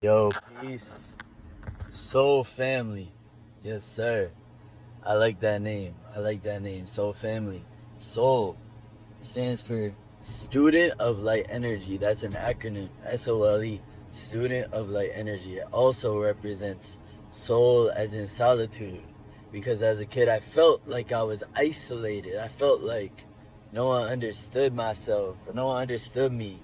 Yo, peace. Soul Family. Yes, sir. I like that name. Soul Family. Soul stands for Student of Light Energy. That's an acronym. SOLE. Student of Light Energy. It also represents soul as in solitude. Because as a kid, I felt like I was isolated. I felt like no one understood myself. No one understood me.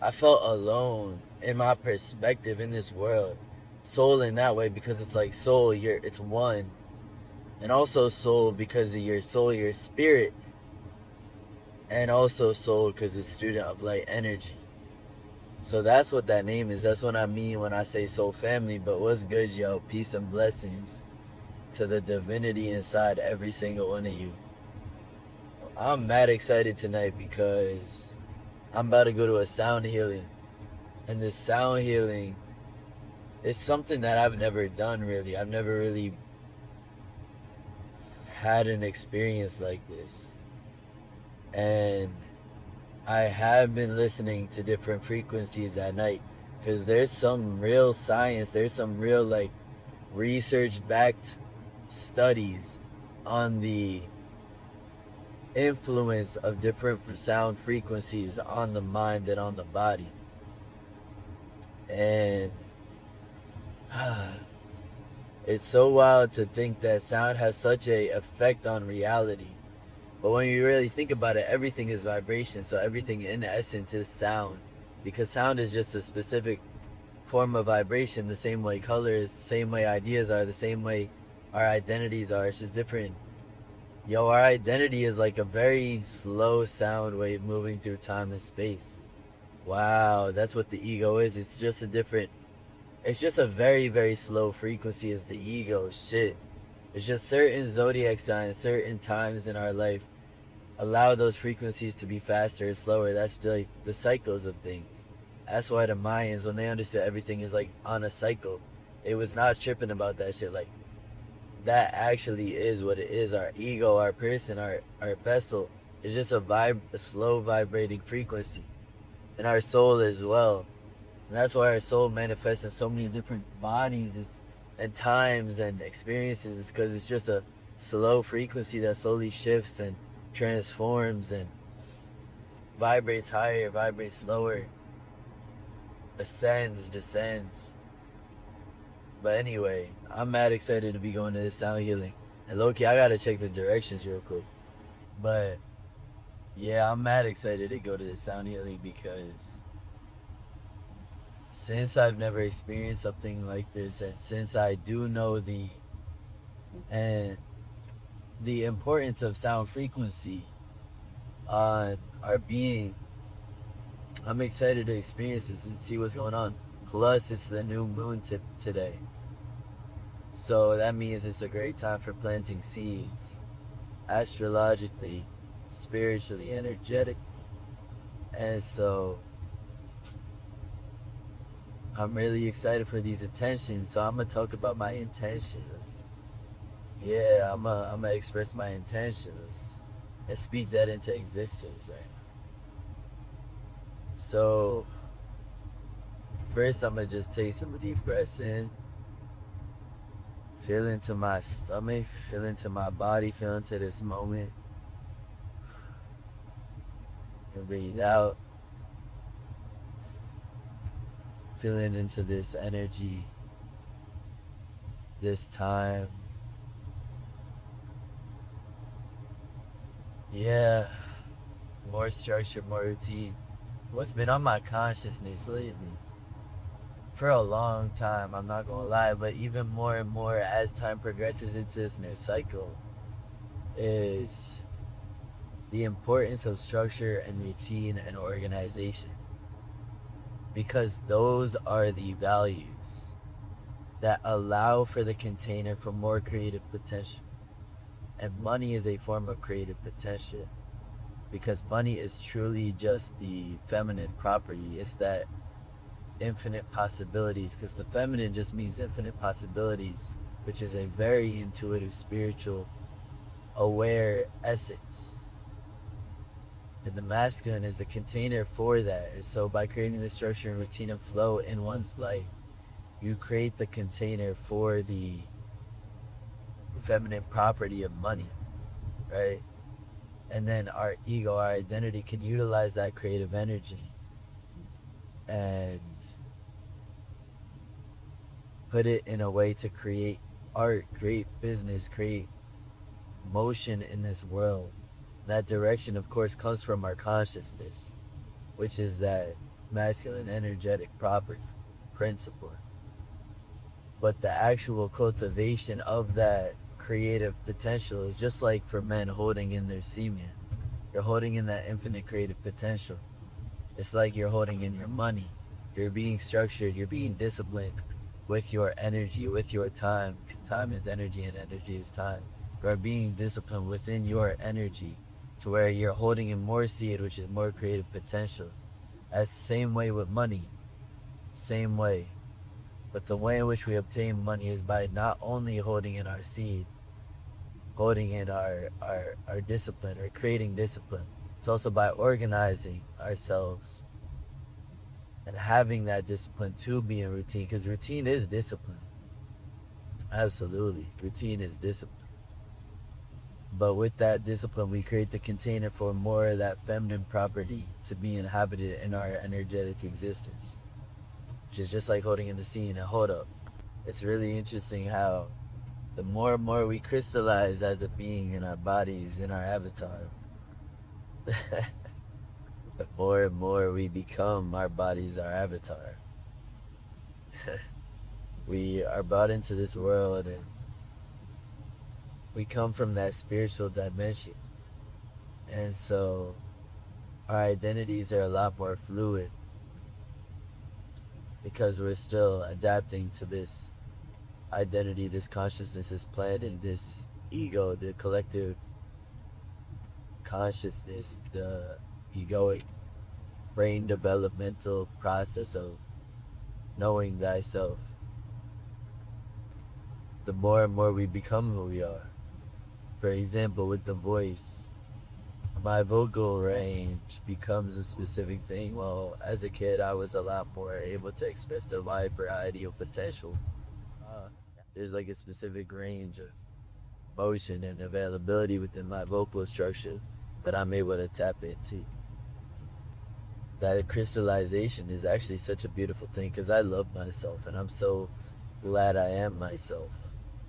I felt alone in my perspective in this world. Soul in that way because it's like soul, it's one. And also soul because of your soul, your spirit. And also soul because it's student of light energy. So that's what that name is. That's what I mean when I say soul family. But what's good, yo? Peace and blessings to the divinity inside every single one of you. I'm mad excited tonight because I'm about to go to a sound healing. And this sound healing is something that I've never done really. I've never really had an experience like this. And I have been listening to different frequencies at night because there's some real science, there's some real like research backed studies on the influence of different sound frequencies on the mind and on the body. And it's so wild to think that sound has such a effect on reality. But when you really think about it, everything is vibration. So everything in essence is sound. Because sound is just a specific form of vibration, the same way color is, the same way ideas are, the same way our identities are. It's just different. Yo, our identity is like a very slow sound wave moving through time and space. Wow, that's what the ego is. It's just a very, very slow frequency as the ego. Shit. It's just certain zodiac signs, certain times in our life allow those frequencies to be faster or slower. That's like the cycles of things. That's why the Mayans, when they understood everything is like on a cycle, it was not tripping about that shit. Like, that actually is what it is. Our ego, our person, our vessel is just a slow vibrating frequency. And our soul as well. And that's why our soul manifests in so many different bodies and times and experiences, is because it's just a slow frequency that slowly shifts and transforms and vibrates higher, vibrates slower, ascends, descends. But anyway, I'm mad excited to be going to this sound healing. And low-key, I gotta check the directions real quick. But yeah, I'm mad excited to go to this sound healing because since I've never experienced something like this, and since I do know and the importance of sound frequency on our being, I'm excited to experience this and see what's going on. Plus, it's the new moon today. So that means it's a great time for planting seeds, astrologically, spiritually, energetically. And so I'm really excited for these intentions. So I'm gonna talk about my intentions. Yeah, I'm gonna express my intentions and speak that into existence right now. So first, I'm gonna just take some deep breaths in, feel into my stomach, feel into my body, feel into this moment, and breathe out, feeling into this energy, this time. Yeah, more structure, more routine. What's been on my consciousness lately for a long time, I'm not gonna lie, but even more and more as time progresses into this new cycle, is the importance of structure and routine and organization. Because those are the values that allow for the container for more creative potential. And money is a form of creative potential. Because money is truly just the feminine property. It's that infinite possibilities, because the feminine just means infinite possibilities, which is a very intuitive, spiritual, aware essence. And the masculine is the container for that. And so by creating the structure and routine and flow in one's life, you create the container for the feminine property of money, right? And then our ego, our identity can utilize that creative energy and put it in a way to create art, create business, create motion in this world. That direction, of course, comes from our consciousness, which is that masculine energetic property principle. But the actual cultivation of that creative potential is just like for men holding in their semen. You're holding in that infinite creative potential. It's like you're holding in your money. You're being structured, you're being disciplined with your energy, with your time, because time is energy and energy is time. You're being disciplined within your energy to where you're holding in more seed, which is more creative potential. As same way with money, same way. But the way in which we obtain money is by not only holding in our seed, holding in our discipline or creating discipline. It's also by organizing ourselves and having that discipline to be in routine, because routine is discipline. Absolutely. Routine is discipline. But with that discipline, we create the container for more of that feminine property to be inhabited in our energetic existence, which is just like holding in the scene. And hold up, it's really interesting how the more and more we crystallize as a being in our bodies, in our avatar, the more and more we become our bodies, our avatar. We are brought into this world and we come from that spiritual dimension. And so our identities are a lot more fluid because we're still adapting to this identity, this consciousness, this planet, this ego, the collective consciousness, the egoic brain developmental process of knowing thyself. The more and more we become who we are. For example, with the voice, my vocal range becomes a specific thing. Well, as a kid, I was a lot more able to express the wide variety of potential. There's like a specific range of motion and availability within my vocal structure that I'm able to tap into. That crystallization is actually such a beautiful thing because I love myself and I'm so glad I am myself.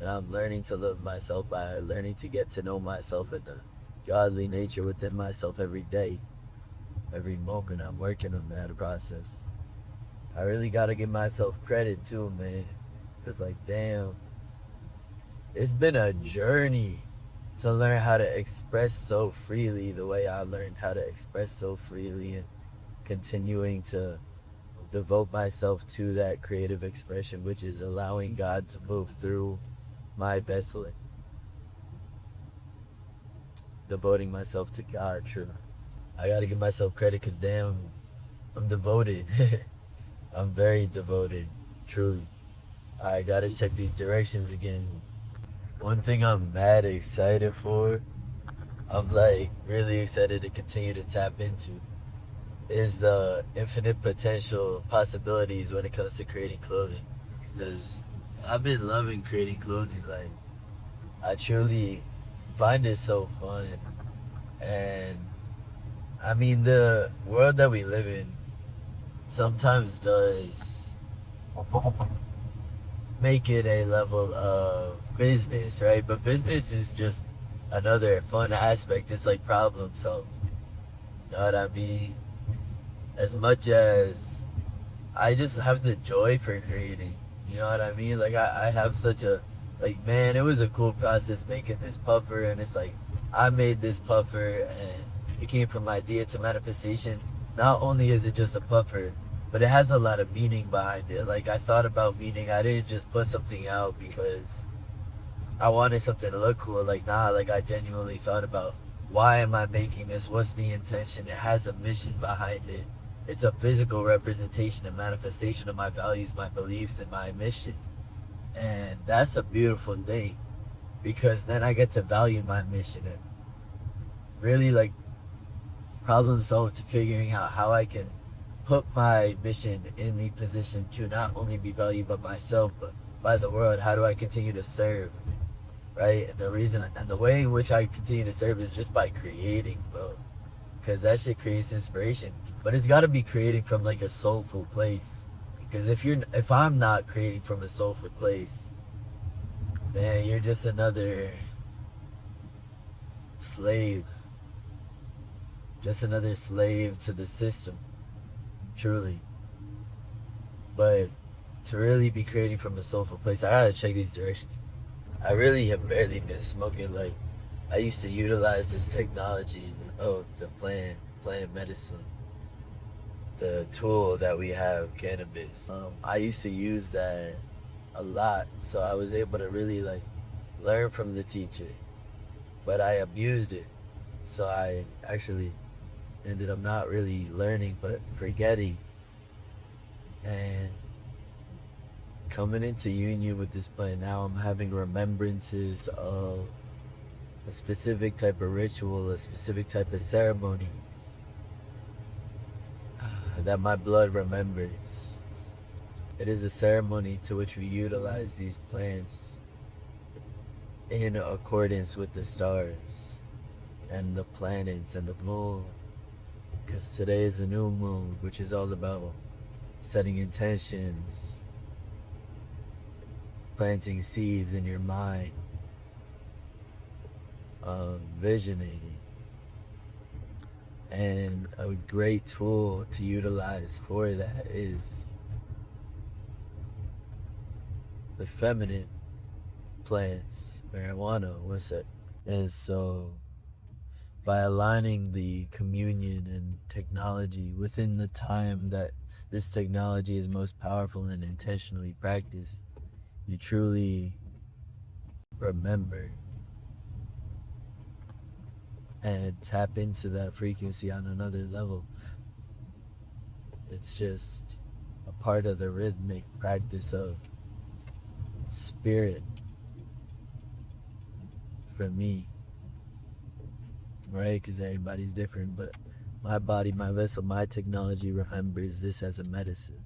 And I'm learning to love myself by learning to get to know myself and the godly nature within myself every day. Every moment I'm working on that process. I really gotta give myself credit too, man. Cause like, damn, it's been a journey to learn how to express so freely the way I learned how to express so freely, and continuing to devote myself to that creative expression, which is allowing God to move through my vessel, devoting myself to God. True, I gotta give myself credit because damn, I'm devoted. I'm very devoted, truly. I gotta check these directions again. One thing I'm mad excited for, I'm like really excited to continue to tap into, is the infinite potential possibilities when it comes to creating clothing. Because I've been loving creating clothing. Like, I truly find it so fun. And I mean, the world that we live in sometimes does make it a level of business, right? But business is just another fun aspect. It's like problem solving. You know what I mean? As much as I just have the joy for creating. You know what I mean? Like, I have such a, like, man, it was a cool process making this puffer, and it's like, I made this puffer, and it came from idea to manifestation. Not only is it just a puffer, but it has a lot of meaning behind it. Like, I thought about meaning. I didn't just put something out because I wanted something to look cool. Like, nah, like, I genuinely thought about, why am I making this? What's the intention? It has a mission behind it. It's a physical representation and manifestation of my values, my beliefs, and my mission. And that's a beautiful thing, because then I get to value my mission and really, like, problem solve to figuring out how I can put my mission in the position to not only be valued by myself, but by the world? How do I continue to serve? Right? And the reason and the way in which I continue to serve is just by creating, bro. Because that shit creates inspiration. But it's got to be creating from like a soulful place. Because if I'm not creating from a soulful place, man, you're just another slave. Just another slave to the system. Truly. But to really be creating from a soulful place, I gotta check these directions. I really have barely been smoking. Like, I used to utilize this technology of the plant medicine, the tool that we have, cannabis. I used to use that a lot, so I was able to really like learn from the teacher, but I abused it, so I actually ended up not really learning but forgetting, and coming into union with this plant, now I'm having remembrances of a specific type of ritual, a specific type of ceremony that my blood remembers. It is a ceremony to which we utilize these plants in accordance with the stars and the planets and the moon. Because today is a new moon, which is all about setting intentions, planting seeds in your mind, visioning. And a great tool to utilize for that is the feminine plants, marijuana, what's it? And so by aligning the communion and technology within the time that this technology is most powerful and intentionally practiced, you truly remember and tap into that frequency on another level. It's just a part of the rhythmic practice of spirit for me, right? Because everybody's different, but my body, my vessel, my technology remembers this as a medicine.